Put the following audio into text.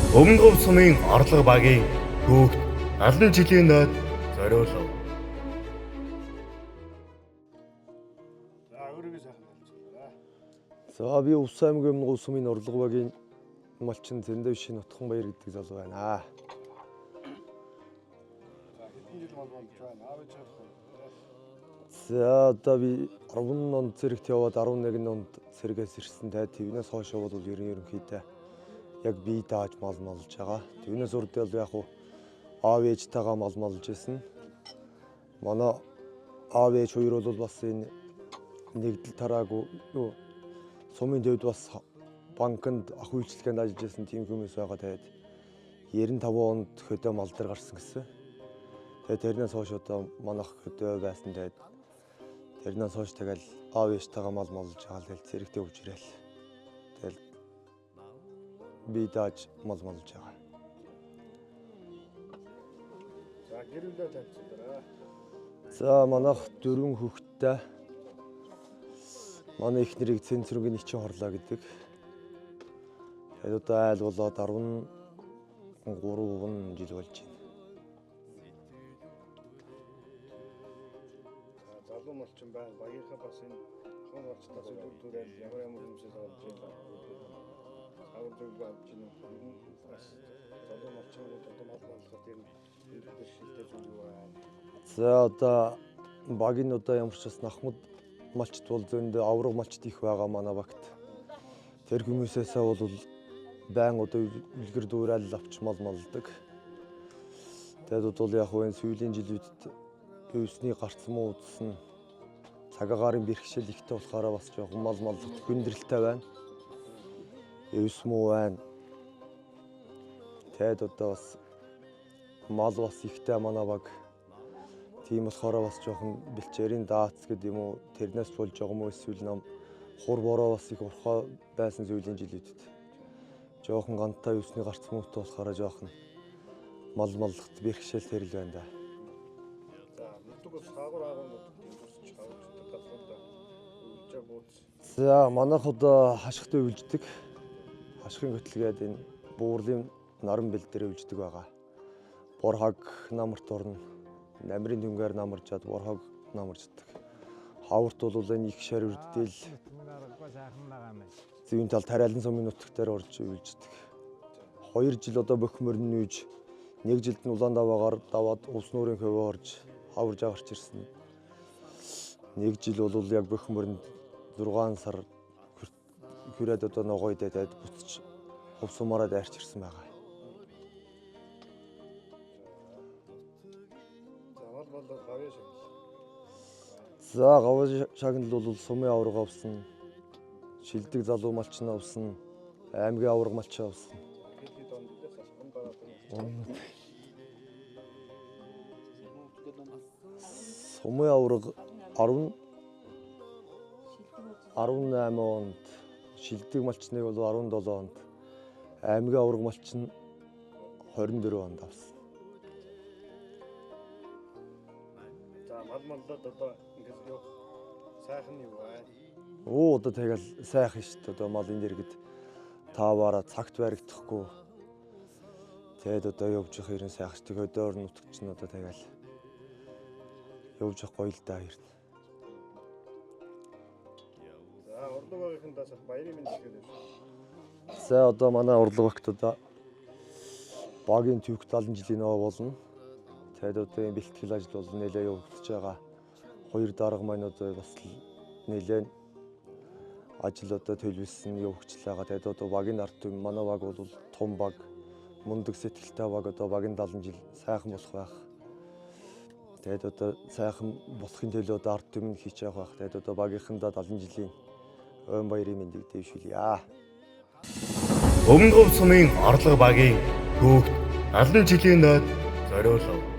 Өмнө говь сумын орлого багийн түүхт 70 жилийн нойд зориулав. За би Увс аймгийн Өмнө говь сумын орлого багийн малчин Зэндэвшин Нутхан баяр гэдэг залуу байна. За одоо би 10 онд зэрэгт яваад 11 онд сэргээс ирсэн. Тэрнээс хойш бол ерөнхийдөө яг бие дааж мал малж байгаа. Тэрнээс урд бол яг аав ээжтэйгээ мал малж байсан. Манай аав ээж хоёр бол бас энэ нэгдэл тараагүй сумын дэвд бас банкнд ах үйлчлэгээнд ажиллаж байсан тийм хүмүүс байгаа. Тэгээд 95 онд хөдөө мал дээр гарсан гэсэн. Тэгээд тэрнээс хойш одоо манайх хөдөө байсан. Тэгээд тэрнээс хойш тэгэл аав ээжтэйгээ мал малж байгаа. Тэгэл зэрэгтэй явж ирээл. Тэгэл би дааж мал малж байгаа. За гэр бүлээ тавьчихлаа. За манайх 4 хүүхэдтэй. Манай их нэрийг Цэнцүргийн Ичин хорлоо гэдэг. Тэгээд одоо айл болоод 13 жил болж байна. Залуу малчин байна. Багийнхаа бас энэ хон орчтоос үлдүүрээр ямар хүмүүсээс олж ийлээ. Авар зөвлөгөө авч ийн. Бас залуу малчин одоо мал малхад энэ шилдэг зүйл байна. За одоо багийн одоо ямар ч бас нахмад малчт бол зөндөө авраг малчт их байгаа манай багт. Тэр хүмүүсээсээ бол байн одоо үлгэр дуурайл авч мал малдаг. Тэгээд бол яг энэ сүүлийн жилүүдэд өвсний гарцсан муу удсан цагаагаарын бэрхшээл ихтэй болохоор бас жоохон мал маллах хүндрэлтэй байна. Өвс муу байна. Тэгээд одоо бас мал бас ихтэй манай баг. Тийм болохоор бас жоохон бэлчээрийн даац гэдэг юм уу тэрнээс болж байгаа юм уу эсвэл ном хур бороо бас их урхаа байсан сүүлийн жилүүдэд. Жоохон гантай өвсний гарцсан муутай болохоор жоохон мал маллахт бэрхшээл тэрл байна да. За мэддэг бас хаагур агуунууд үүсч хавчдаг газруудаа үлжээ бууц. За манайх одоо хашигтай үлждэг. Хашигын хөтлгээд энэ буурлын наран бэл дээр үлждэг байгаа. Борхаг намарт орно. Намрын дүнгээр намарчаад борхог намарчдаг. Хаварт бол энэ их шар үрдэл зүүн тал тариалан сумын нутаг дээр орж үйлждэг. 2 жил одоо бөхмөрн нүүж 1 жилд нь улаан даваагаар даваад улс нуурын хөвөө орж хаварж агарч ирсэн. 1 жил бол яг бөхмөрнд 6 сар хүрээд одоо ногоо идээд буцаж хувсумаараа дайрч ирсэн байгаа. За гавь шагнал бол сумын авраг авсан, шилдэг залуу малчин авсан, аймгийн авраг малчин авсан. Сумын авраг 18 онд, шилдэг малчныг бол 17 онд, аймгийн авраг малчин 24 онд авсан. За мал маллаад одоо ингээд сайхан юу байна? Одоо тэгэл сайхан шүү дээ. Одоо малын дэргэд тааваараа цагт баригдахгүй. Тэгээд одоо явж явах хэрэг сайхан шүү дээ. Хөдөөр нутагч нь одоо тэгэл явж явах гоё л да хэрэг. За орлого багийнхандаас баярын мэнд хэлээд байна. За одоо манай орлого багт одоо багийн түүх 70 жилийн нөө болно. Тэгээд одоо энэ бэлтгэл ажил бол нэлээд явагдаж байгаа. 2 дарга маань одоо бас нэлээд ажил одоо төлөвлөсөн явагдаж байгаа. Тэгээд одоо багийн ард түмэн манай баг бол том баг, мундаг сэтгэлтэй баг одоо багийн 70 жил сайхан болох байх. Тэгээд одоо сайхан болохын төлөө одоо ард түмэн хийж явах байх. Тэгээд одоо багийнхандаа 70 жилийн өн баярын мэндийг дэвшүүлье. Өмнө говь сумын орлого багийн түүхт 70 жилийн нойд зориулав.